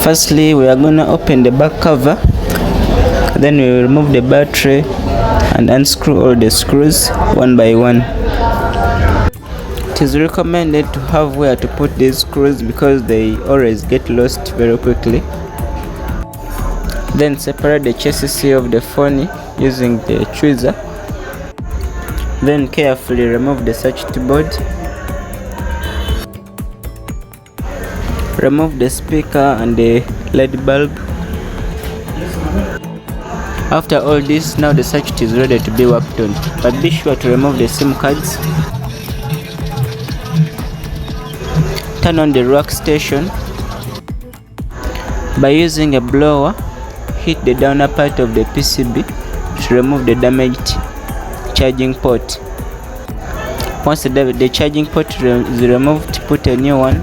Firstly, we are going to open the back cover, then we will remove the battery and unscrew all the screws one by one. It is recommended to have where to put these screws because they always get lost very quickly. Then separate the chassis of the phone using the tweezer. Then carefully remove the circuit board. Remove the speaker and the LED bulb. After all this, now the circuit is ready to be worked on, but be sure to remove the SIM cards. Turn on the workstation. By using a blower, hit the downer part of the PCB to remove the damaged charging port. Once the charging port is removed, put a new one.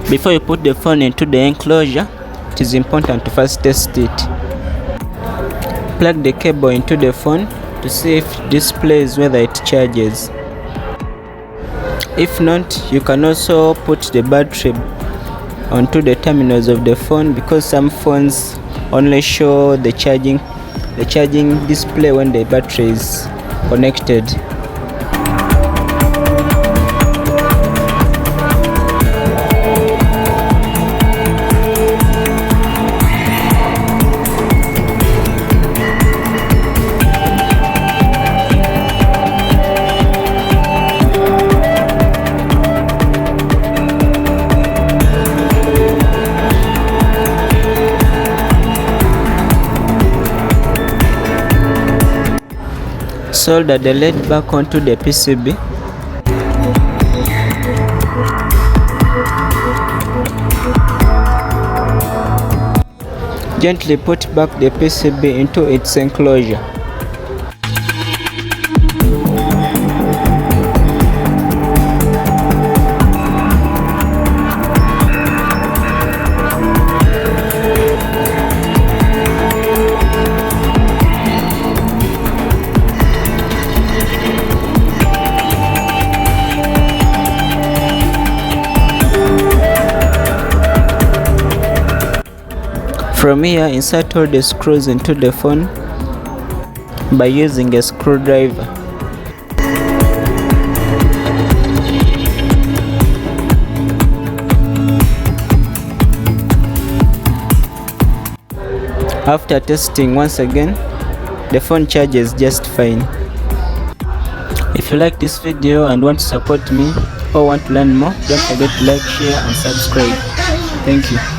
Before you put the phone into the enclosure, it is important to first test it. Plug the cable into the phone to see if it displays whether it charges. If not, you can also put the battery onto the terminals of the phone, because some phones only show the charging display when the battery is connected. Solder the LED back onto the PCB. Gently put back the PCB into its enclosure. From here, insert all the screws into the phone by using a screwdriver. After testing once again, the phone charges just fine. If you like this video and want to support me or want to learn more, don't forget to like, share and subscribe. Thank you.